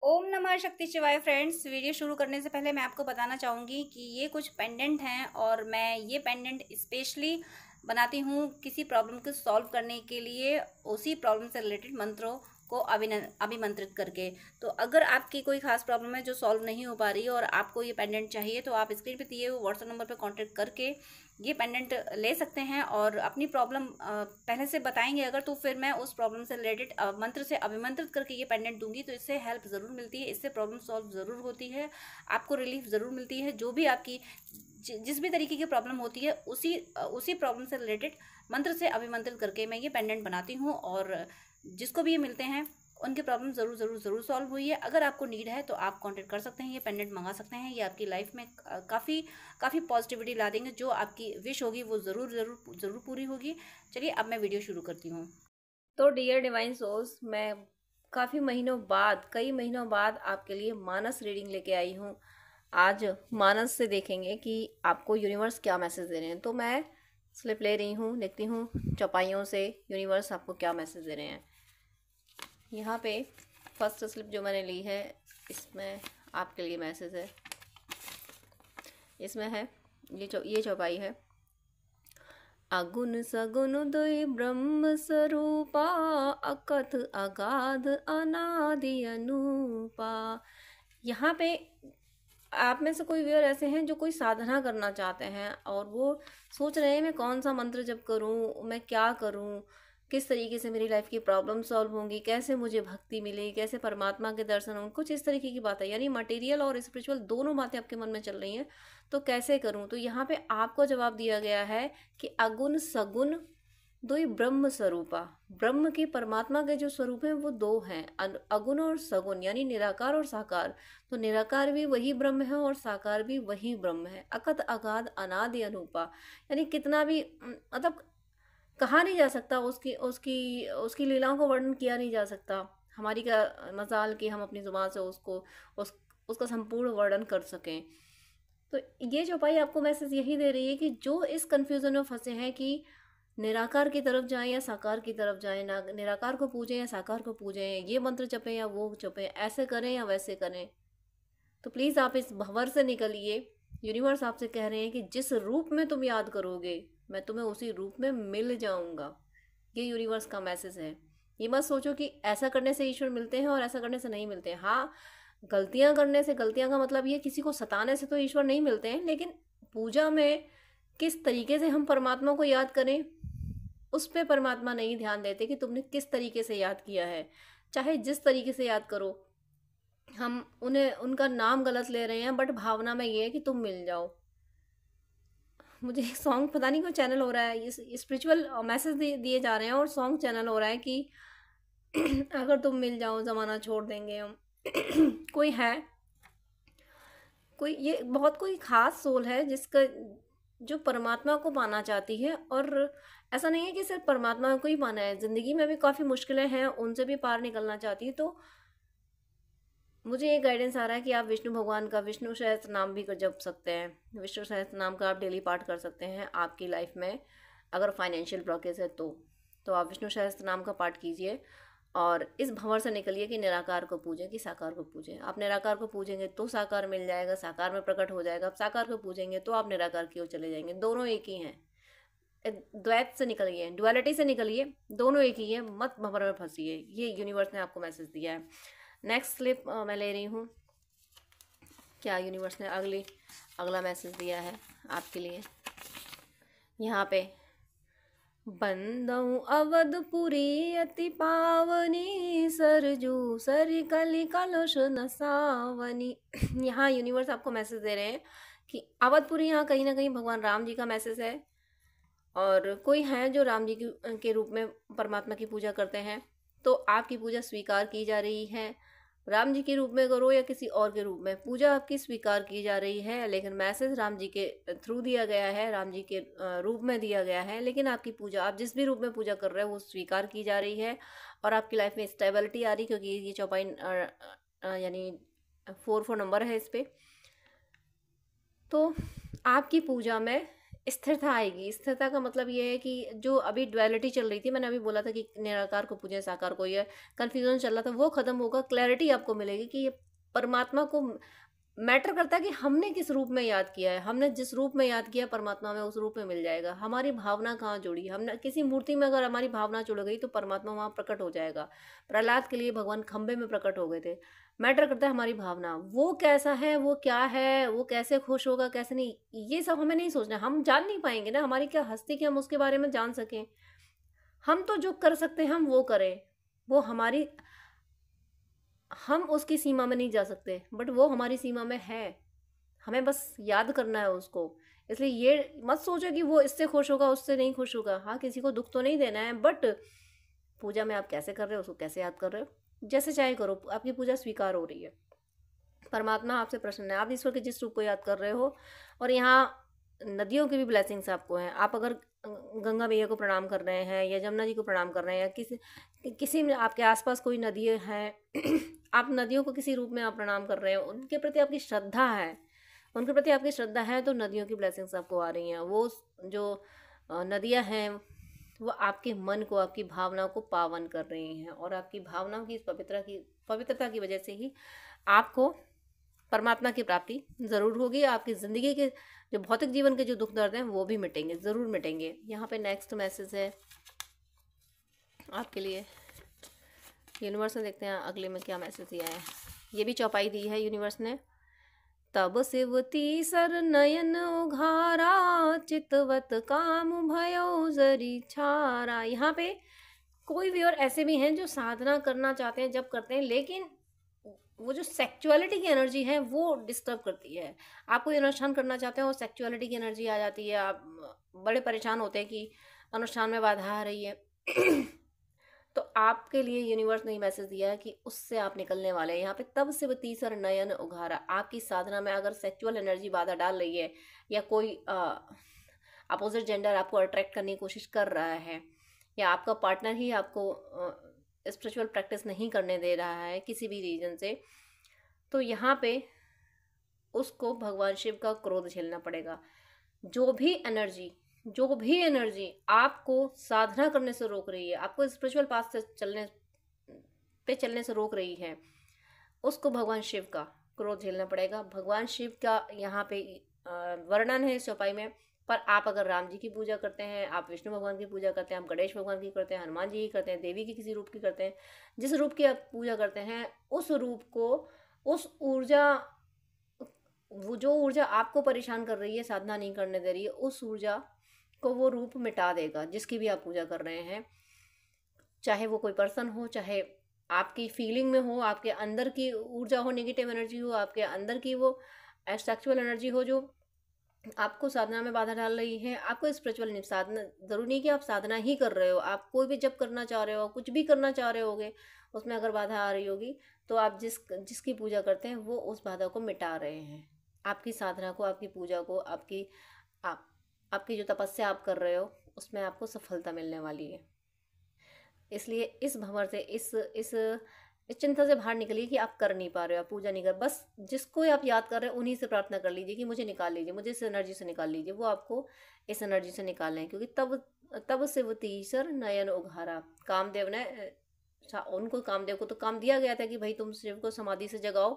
ओम नमः शक्ति शिवाय फ्रेंड्स। वीडियो शुरू करने से पहले मैं आपको बताना चाहूँगी कि ये कुछ पेंडेंट हैं और मैं ये पेंडेंट स्पेशली बनाती हूँ किसी प्रॉब्लम को सॉल्व करने के लिए, उसी प्रॉब्लम से रिलेटेड मंत्रों को अभिमंत्रित करके। तो अगर आपकी कोई खास प्रॉब्लम है जो सॉल्व नहीं हो पा रही है और आपको ये पेंडेंट चाहिए, तो आप स्क्रीन पे दिए हुए व्हाट्सएप नंबर पर कांटेक्ट करके ये पेंडेंट ले सकते हैं और अपनी प्रॉब्लम पहले से बताएंगे अगर, तो फिर मैं उस प्रॉब्लम से रिलेटेड मंत्र से अभिमंत्रित करके ये पेंडेंट दूंगी। तो इससे हेल्प ज़रूर मिलती है, इससे प्रॉब्लम सॉल्व ज़रूर होती है, आपको रिलीफ ज़रूर मिलती है। जो भी आपकी जिस भी तरीके की प्रॉब्लम होती है उसी प्रॉब्लम से रिलेटेड मंत्र से अभिमंत्रित करके मैं ये पेंडेंट बनाती हूँ और जिसको भी ये मिलते हैं उनकी प्रॉब्लम ज़रूर ज़रूर ज़रूर सॉल्व हुई है। अगर आपको नीड है तो आप कांटेक्ट कर सकते हैं, ये पेंडेंट मंगा सकते हैं। ये आपकी लाइफ में काफ़ी काफ़ी पॉजिटिविटी ला देंगे। जो आपकी विश होगी वो ज़रूर ज़रूर ज़रूर पूरी होगी। चलिए अब मैं वीडियो शुरू करती हूँ। तो डियर डिवाइन सोल्स, मैं काफ़ी महीनों बाद, कई महीनों बाद आपके लिए मानस रीडिंग लेके आई हूँ। आज मानस से देखेंगे कि आपको यूनिवर्स क्या मैसेज दे रहे हैं। तो मैं स्लिप ले रही हूँ, देखती हूँ चौपाइयों से यूनिवर्स आपको क्या मैसेज दे रहे हैं। यहाँ पे फर्स्ट स्लिप जो मैंने ली है, इसमें आपके लिए मैसेज है। इसमें है ये चौपाई है। अगुण सगुण दुई ब्रह्म स्वरूपा, अकथ अगाध अनादि अनूपा। यहाँ पे आप में से कोई व्यूअर ऐसे हैं जो कोई साधना करना चाहते हैं और वो सोच रहे हैं मैं कौन सा मंत्र जप करूं, मैं क्या करूं, किस तरीके से मेरी लाइफ की प्रॉब्लम सॉल्व होंगी, कैसे मुझे भक्ति मिलेगी, कैसे परमात्मा के दर्शन होंगे, कुछ इस तरीके की बात है। यानी मटेरियल और स्पिरिचुअल दोनों बातें आपके मन में चल रही हैं। तो कैसे करूं? तो यहाँ पे आपको जवाब दिया गया है कि अगुण सगुण दो ब्रह्म स्वरूपा। ब्रह्म के, परमात्मा के जो स्वरूप हैं वो दो हैं, अगुण और सगुण, यानी निराकार और साकार। तो निराकार भी वही ब्रह्म है और साकार भी वही ब्रह्म है। अकत अगाध अनादि अनूपा, यानी कितना भी मतलब कहा नहीं जा सकता, उसकी उसकी उसकी लीलाओं को वर्णन किया नहीं जा सकता। हमारी क्या मजाल कि हम अपनी जुबान से उसका संपूर्ण वर्णन कर सकें। तो ये चौपाई आपको मैसेज यही दे रही है कि जो इस कंफ्यूजन में फंसे हैं कि निराकार की तरफ जाएं या साकार की तरफ जाएं, ना निराकार को पूजें या साकार को पूजें, ये मंत्र जपें या वो जपें, ऐसे करें या वैसे करें, तो प्लीज़ आप इस भंवर से निकलिए। यूनिवर्स आपसे कह रहे हैं कि जिस रूप में तुम याद करोगे मैं तुम्हें उसी रूप में मिल जाऊंगा। ये यूनिवर्स का मैसेज है। ये मत सोचो कि ऐसा करने से ईश्वर मिलते हैं और ऐसा करने से नहीं मिलते हैं। हाँ, गलतियां करने से, गलतियां का मतलब ये किसी को सताने से तो ईश्वर नहीं मिलते हैं, लेकिन पूजा में किस तरीके से हम परमात्मा को याद करें उस पर परमात्मा नहीं ध्यान देते कि तुमने किस तरीके से याद किया है। चाहे जिस तरीके से याद करो, हम उन्हें, उनका नाम गलत ले रहे हैं, बट भावना में ये है कि तुम मिल जाओ। मुझे एक सॉन्ग, पता नहीं कोई चैनल हो रहा है, ये स्पिरिचुअल मैसेज दिए जा रहे हैं और सॉन्ग चैनल हो रहा है कि अगर तुम मिल जाओ ज़माना छोड़ देंगे हम। कोई है, कोई, ये बहुत कोई खास सोल है जिसका, जो परमात्मा को पाना चाहती है। और ऐसा नहीं है कि सिर्फ परमात्मा को ही पाना है, ज़िंदगी में भी काफ़ी मुश्किलें हैं, उनसे भी पार निकलना चाहती है। तो मुझे ये गाइडेंस आ रहा है कि आप विष्णु भगवान का विष्णु सहस्त्र नाम भी जप सकते हैं। विष्णु सहस्त्र नाम का आप डेली पाठ कर सकते हैं। आपकी लाइफ में अगर फाइनेंशियल ब्लॉकेज है तो आप विष्णु सहस्त्र नाम का पाठ कीजिए और इस भंवर से निकलिए कि निराकार को पूजें कि साकार को पूजें। आप निराकार को पूजेंगे तो साकार मिल जाएगा, साकार में प्रकट हो जाएगा। आप साकार को पूजेंगे तो आप निराकार की ओर चले जाएंगे। दोनों एक ही हैं। द्वैत से निकलिए, डुअलिटी से निकलिए, दोनों एक ही है, मत भंवर में फंसिए। ये यूनिवर्स ने आपको मैसेज दिया है। नेक्स्ट स्लिप मैं ले रही हूँ। क्या यूनिवर्स ने अगला मैसेज दिया है आपके लिए। यहाँ पे बंदऊ अवधपुरी अति पावनी, सरजू सरि कलि कलुष नसावनी। यहाँ यूनिवर्स आपको मैसेज दे रहे हैं कि अवधपुरी, यहाँ कहीं ना कहीं भगवान राम जी का मैसेज है। और कोई है जो राम जी के रूप में परमात्मा की पूजा करते हैं, तो आपकी पूजा स्वीकार की जा रही है। राम जी के रूप में करो या किसी और के रूप में, पूजा आपकी स्वीकार की जा रही है। लेकिन मैसेज राम जी के थ्रू दिया गया है, राम जी के रूप में दिया गया है। लेकिन आपकी पूजा, आप जिस भी रूप में पूजा कर रहे हो वो स्वीकार की जा रही है और आपकी लाइफ में स्टेबिलिटी आ रही, क्योंकि ये चौपाई यानी 4 नंबर है इस पर। तो आपकी पूजा में स्थिरता आएगी। स्थिरता का मतलब ये है कि जो अभी ड्युअलिटी चल रही थी, मैंने अभी बोला था कि निराकार को पूजें साकार को, ये कन्फ्यूजन चल रहा था, वो खत्म होगा। क्लैरिटी आपको मिलेगी कि ये परमात्मा को मैटर करता है कि हमने किस रूप में याद किया है। हमने जिस रूप में याद किया परमात्मा में उस रूप में मिल जाएगा। हमारी भावना कहाँ जुड़ी, हमने किसी मूर्ति में अगर हमारी भावना जुड़ गई तो परमात्मा वहाँ प्रकट हो जाएगा। प्रहलाद के लिए भगवान खंबे में प्रकट हो गए थे। मैटर करता है हमारी भावना, वो कैसा है, वो क्या है, वो कैसे खुश होगा कैसे नहीं, ये सब हमें नहीं सोचना। हम जान नहीं पाएंगे ना, हमारी क्या हस्ती कि हम उसके बारे में जान सकें। हम तो जो कर सकते हैं हम वो करें, वो हमारी, हम उसकी सीमा में नहीं जा सकते, बट वो हमारी सीमा में है। हमें बस याद करना है उसको। इसलिए ये मत सोचो कि वो इससे खुश होगा उससे नहीं खुश होगा। हाँ, किसी को दुख तो नहीं देना है, बट पूजा में आप कैसे कर रहे हो, उसको कैसे याद कर रहे हो, जैसे चाहे करो, आपकी पूजा स्वीकार हो रही है। परमात्मा आपसे प्रसन्न है, आप ईश्वर के जिस रूप को याद कर रहे हो। और यहाँ नदियों की भी ब्लेसिंग्स आपको हैं। आप अगर गंगा मैया को प्रणाम कर रहे हैं या जमुना जी को प्रणाम कर रहे हैं, या किसी में आपके आसपास कोई नदी है आप नदियों को किसी रूप में आप प्रणाम कर रहे हो, उनके प्रति आपकी श्रद्धा है, उनके प्रति आपकी श्रद्धा है, तो नदियों की ब्लेसिंग्स आपको आ रही हैं। वो जो नदियाँ हैं वो आपके मन को, आपकी भावनाओं को पावन कर रही हैं, और आपकी भावनाओं की इस पवित्रता की वजह से ही आपको परमात्मा की प्राप्ति ज़रूर होगी। आपकी ज़िंदगी के जो भौतिक जीवन के जो दुख दर्द हैं वो भी मिटेंगे, ज़रूर मिटेंगे। यहाँ पे नेक्स्ट मैसेज है आपके लिए यूनिवर्स ने, देखते हैं अगले में क्या मैसेज दिया है। ये भी चौपाई दी है यूनिवर्स ने। तब शिव तीसर नयन उघारा, चितवत काम भयो जरी छारा। यहाँ पे कोई भी और ऐसे भी हैं जो साधना करना चाहते हैं, जब करते हैं, लेकिन वो जो सेक्चुअलिटी की एनर्जी है वो डिस्टर्ब करती है। आप कोई अनुष्ठान करना चाहते हैं और सेक्चुअलिटी की एनर्जी आ जाती है, आप बड़े परेशान होते हैं कि अनुष्ठान में बाधा आ रही है तो आपके लिए यूनिवर्स ने मैसेज दिया है कि उससे आप निकलने वाले हैं। यहाँ पे तब से वो तीसरा नयन उघारा, आपकी साधना में अगर सेक्चुअल एनर्जी बाधा डाल रही है, या कोई अपोजिट जेंडर आपको अट्रैक्ट करने की कोशिश कर रहा है, या आपका पार्टनर ही आपको स्पिरिचुअल प्रैक्टिस नहीं करने दे रहा है किसी भी रीजन से, तो यहाँ पे उसको भगवान शिव का क्रोध झेलना पड़ेगा। जो भी एनर्जी आपको साधना करने से रोक रही है, आपको स्पिरिचुअल पाथ से चलने से रोक रही है, उसको भगवान शिव का क्रोध झेलना पड़ेगा। भगवान शिव का यहाँ पे वर्णन है इस चौपाई में। पर आप अगर राम जी की पूजा करते हैं, आप विष्णु भगवान की पूजा करते हैं, आप गणेश भगवान की करते हैं, हनुमान जी की करते हैं, देवी की किसी रूप की करते हैं, जिस रूप की आप पूजा करते हैं, उस रूप को, उस ऊर्जा, वो जो ऊर्जा आपको परेशान कर रही है, साधना नहीं करने दे रही है, उस ऊर्जा को वो रूप मिटा देगा जिसकी भी आप पूजा कर रहे हैं। चाहे वो कोई पर्सन हो, चाहे आपकी फीलिंग में हो, आपके अंदर की ऊर्जा हो, नेगेटिव एनर्जी हो, आपके अंदर की वो सेक्सुअल एनर्जी हो जो आपको साधना में बाधा डाल रही है। आपको स्पिरिचुअल साधना, जरूरी नहीं कि आप साधना ही कर रहे हो, आप कोई भी जब करना चाह रहे हो, कुछ भी करना चाह रहे होगे, उसमें अगर बाधा आ रही होगी तो आप जिसकी पूजा करते हैं वो उस बाधा को मिटा रहे हैं। आपकी साधना को, आपकी पूजा को, आपकी जो तपस्या आप कर रहे हो उसमें आपको सफलता मिलने वाली है। इसलिए इस भंवर से, इस चिंता से बाहर निकलिए कि आप कर नहीं पा रहे हो, आप पूजा नहीं कर, बस जिसको आप याद कर रहे हो उन्हीं से प्रार्थना कर लीजिए कि मुझे निकाल लीजिए, मुझे इस एनर्जी से निकाल लीजिए। वो आपको इस एनर्जी से निकालना है, क्योंकि तब से वो तीसर नयन उघारा, कामदेव ने, उनको, कामदेव को तो काम दिया गया था कि भाई तुम शिव को समाधि से जगाओ,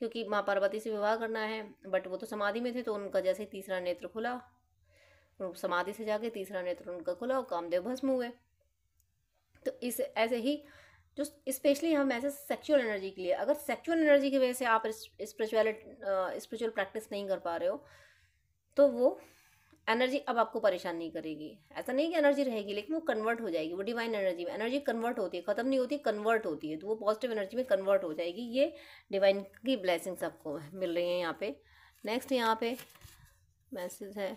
क्योंकि माँ पार्वती से विवाह करना है, बट वो तो समाधि में थे, तो उनका जैसे तीसरा नेत्र खुला, समाधि से जाके तीसरा नेत्र उनका खुला और कामदेव भस्म हुए। तो इस ऐसे ही जो स्पेशली हम ऐसे सेक्सुअल एनर्जी के लिए, अगर सेक्सुअल एनर्जी की वजह से आप स्पिरिचुअल प्रैक्टिस नहीं कर पा रहे हो, तो वो एनर्जी अब आपको परेशान नहीं करेगी। ऐसा नहीं कि एनर्जी रहेगी, लेकिन वो कन्वर्ट हो जाएगी। वो डिवाइन एनर्जी में, एनर्जी कन्वर्ट होती है, खत्म नहीं होती, कन्वर्ट होती है, तो वो पॉजिटिव एनर्जी में कन्वर्ट हो जाएगी। ये डिवाइन की ब्लेसिंग्स आपको मिल रही हैं यहाँ पे। नेक्स्ट यहाँ पे मैसेज है,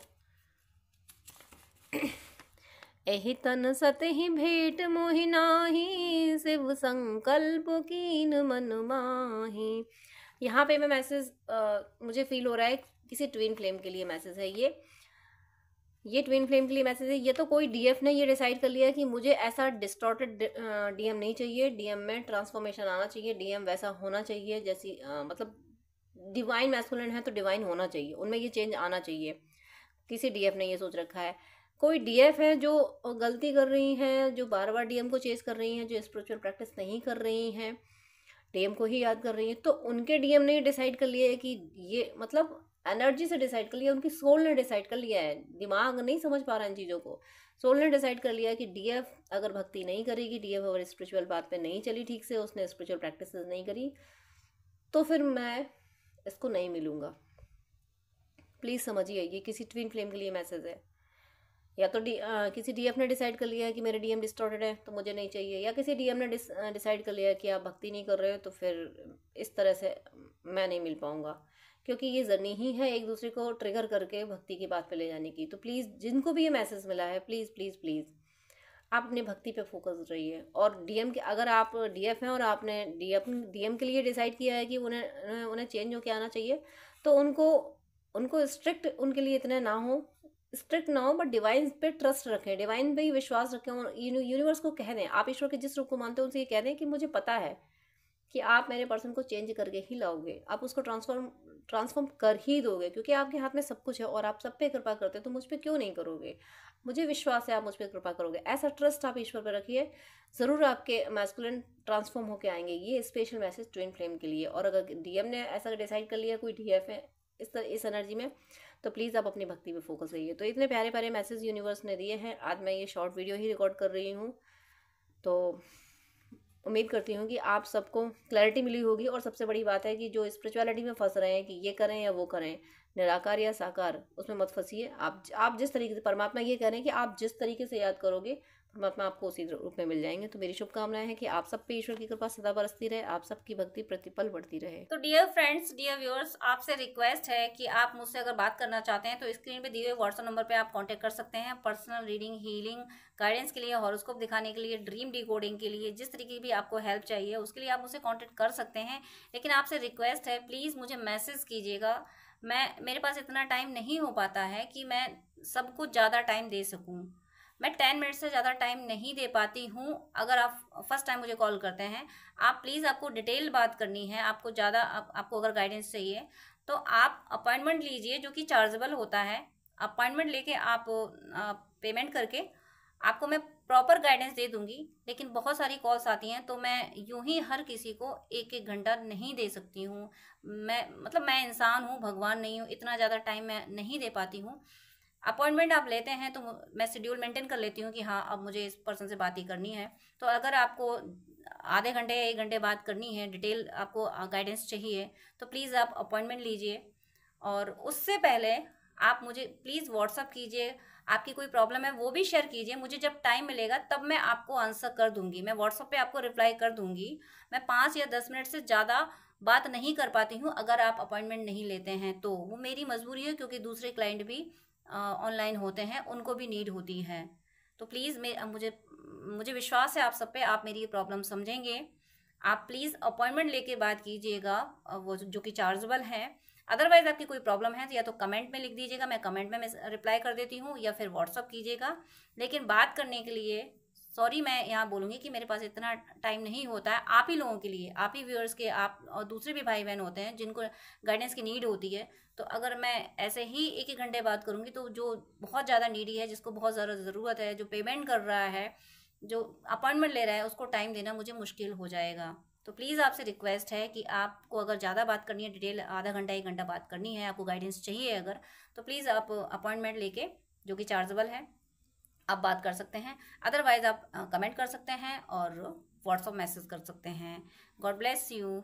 एहि तन सतहि भेंट मोहि नाही, शिव संकल्प कीन मन माही। यहाँ पे मैं मैसेज, मुझे फील हो रहा है किसी ट्विन फ्लेम के लिए मैसेज है ये ट्विन फ्लेम के लिए मैसेज है। ये तो कोई डीएफ ने ये डिसाइड कर लिया कि मुझे ऐसा डिस्टॉर्टेड डीएम नहीं चाहिए, डीएम में ट्रांसफॉर्मेशन आना चाहिए, डीएम वैसा होना चाहिए जैसी मतलब डिवाइन मैस्कुलिन है तो डिवाइन होना चाहिए, उनमें ये चेंज आना चाहिए। किसी डीएफ ने ये सोच रखा है। कोई डीएफ है जो गलती कर रही हैं, जो बार बार डीएम को चेस कर रही हैं, जो स्पिरिचुअल प्रैक्टिस नहीं कर रही हैं, डीएम को ही याद कर रही हैं, तो उनके डीएम ने डिसाइड कर लिया है कि ये मतलब एनर्जी से डिसाइड कर लिया, उनकी सोल ने डिसाइड कर लिया है, दिमाग नहीं समझ पा रहा इन चीज़ों को। सोल ने डिसाइड कर लिया कि डीएफ अगर भक्ति नहीं करेगी, डीएफ अगर स्पिरिचुअल बात पे नहीं चली ठीक से, उसने स्पिरिचुअल प्रैक्टिस नहीं करी, तो फिर मैं इसको नहीं मिलूँगा। प्लीज़ समझिए, ये किसी ट्विन फ्लेम के लिए मैसेज है। या तो किसी डीएफ ने डिसाइड कर लिया है कि मेरे डीएम डिस्टॉर्टेड है तो मुझे नहीं चाहिए, या किसी डीएम ने डिसाइड कर लिया है कि आप भक्ति नहीं कर रहे हो तो फिर इस तरह से मैं नहीं मिल पाऊँगा, क्योंकि ये जर्नी ही है एक दूसरे को ट्रिगर करके भक्ति की बात पे ले जाने की। तो प्लीज़ जिनको भी ये मैसेज मिला है, प्लीज़ प्लीज़ प्लीज़ आप अपनी भक्ति पे फोकस रहिए। और डीएम के, अगर आप डीएफ हैं और आपने डीएम के लिए डिसाइड किया है कि उन्हें चेंज होके आना चाहिए, तो उनको स्ट्रिक्ट उनके लिए इतने ना हो, स्ट्रिक्ट ना हो, बट डिवाइन पे ट्रस्ट रखें, डिवाइन पे ही विश्वास रखें और यूनिवर्स को कह दें, आप ईश्वर के जिस रूप को मानते हो उनसे ये कह दें कि मुझे पता है कि आप मेरे पर्सन को चेंज करके ही लाओगे, आप उसको ट्रांसफॉर्म कर ही दोगे, क्योंकि आपके हाथ में सब कुछ है और आप सब पे कृपा करते हो, तो मुझ पर क्यों नहीं करोगे, मुझे विश्वास है आप मुझ पर कृपा करोगे। ऐसा ट्रस्ट आप ईश्वर पर रखिए, ज़रूर आपके मैस्कुलिन ट्रांसफॉर्म होकर आएंगे। ये स्पेशल मैसेज ट्विन फ्लेम के लिए। और अगर डीएम ने ऐसा डिसाइड कर लिया, कोई डीएफ है इस एनर्जी में, तो प्लीज़ आप अपनी भक्ति पे फोकस रहिए। तो इतने प्यारे प्यारे मैसेज यूनिवर्स ने दिए हैं। आज मैं ये शॉर्ट वीडियो ही रिकॉर्ड कर रही हूँ, तो उम्मीद करती हूँ कि आप सबको क्लैरिटी मिली होगी। और सबसे बड़ी बात है कि जो स्पिरिचुअलिटी में फंस रहे हैं कि ये करें या वो करें, निराकार या साकार, उसमें मत फंसिए। आप जिस तरीके से, परमात्मा ये कह रहे हैं कि आप जिस तरीके से याद करोगे परमात्मा आपको उसी रूप में मिल जाएंगे। तो मेरी शुभकामनाएं हैं कि आप सब पे ईश्वर की कृपा सदा बरसती रहे, आप सबकी भक्ति प्रतिपल बढ़ती रहे। तो डियर फ्रेंड्स, डियर व्यूअर्स, आपसे रिक्वेस्ट है कि आप मुझसे अगर बात करना चाहते हैं तो स्क्रीन पे दिए हुए व्हाट्सएप नंबर पे आप कांटेक्ट कर सकते हैं। पर्सनल रीडिंग, हीलिंग, गाइडेंस के लिए, हॉरोस्कोप दिखाने के लिए, ड्रीम डिकोडिंग के लिए, जिस तरीके की भी आपको हेल्प चाहिए उसके लिए आप मुझसे कॉन्टेक्ट कर सकते हैं। लेकिन आपसे रिक्वेस्ट है, प्लीज़ मुझे मैसेज कीजिएगा। मेरे पास इतना टाइम नहीं हो पाता है कि मैं सबको ज़्यादा टाइम दे सकूँ। मैं 10 मिनट से ज़्यादा टाइम नहीं दे पाती हूँ। अगर आप फर्स्ट टाइम मुझे कॉल करते हैं, आप प्लीज़, आपको डिटेल बात करनी है, आपको ज़्यादा आपको अगर गाइडेंस चाहिए तो आप अपॉइंटमेंट लीजिए, जो कि चार्जेबल होता है। अपॉइंटमेंट लेके आप पेमेंट करके आपको मैं प्रॉपर गाइडेंस दे दूंगी। लेकिन बहुत सारी कॉल्स आती हैं तो मैं यूं ही हर किसी को एक एक घंटा नहीं दे सकती हूँ। मैं इंसान हूँ, भगवान नहीं हूँ, इतना ज़्यादा टाइम मैं नहीं दे पाती हूँ। अपॉइंटमेंट आप लेते हैं तो मैं शेड्यूल मेंटेन कर लेती हूँ कि हाँ, अब मुझे इस पर्सन से बात ही करनी है। तो अगर आपको आधे घंटे या 1 घंटे बात करनी है, डिटेल आपको गाइडेंस चाहिए, तो प्लीज़ आप अपॉइंटमेंट लीजिए। और उससे पहले आप मुझे प्लीज़ व्हाट्सअप कीजिए, आपकी कोई प्रॉब्लम है वो भी शेयर कीजिए। मुझे जब टाइम मिलेगा तब मैं आपको आंसर कर दूंगी, मैं व्हाट्सअप पे आपको रिप्लाई कर दूंगी। मैं 5 या 10 मिनट से ज़्यादा बात नहीं कर पाती हूँ अगर आप अपॉइंटमेंट नहीं लेते हैं तो। वो मेरी मजबूरी है, क्योंकि दूसरे क्लाइंट भी ऑनलाइन होते हैं, उनको भी नीड होती है। तो प्लीज़ मुझे विश्वास है आप सब पे, आप मेरी प्रॉब्लम समझेंगे। आप प्लीज़ अपॉइंटमेंट लेके बात कीजिएगा, वो जो कि चार्जेबल है। अदरवाइज आपकी कोई प्रॉब्लम है तो या तो कमेंट में लिख दीजिएगा, मैं कमेंट में रिप्लाई कर देती हूँ, या फिर व्हाट्सअप कीजिएगा। लेकिन बात करने के लिए सॉरी, मैं यहाँ बोलूँगी कि मेरे पास इतना टाइम नहीं होता है। आप ही लोगों के लिए, आप ही व्यूअर्स के, आप और दूसरे भी भाई बहन होते हैं जिनको गाइडेंस की नीड होती है। तो अगर मैं ऐसे ही 1-1 घंटे बात करूँगी तो जो बहुत ज़्यादा नीडी है, जिसको बहुत ज़्यादा ज़रूरत है, जो पेमेंट कर रहा है, जो अपॉइंटमेंट ले रहा है, उसको टाइम देना मुझे मुश्किल हो जाएगा। तो प्लीज़ आपसे रिक्वेस्ट है कि आपको अगर ज़्यादा बात करनी है, डिटेल आधा घंटा 1 घंटा बात करनी है, आपको गाइडेंस चाहिए अगर, तो प्लीज़ आप अपॉइंटमेंट लेके, जो कि चार्जेबल है, आप बात कर सकते हैं। अदरवाइज आप कमेंट कर सकते हैं और व्हाट्सअप मैसेज कर सकते हैं। God bless you.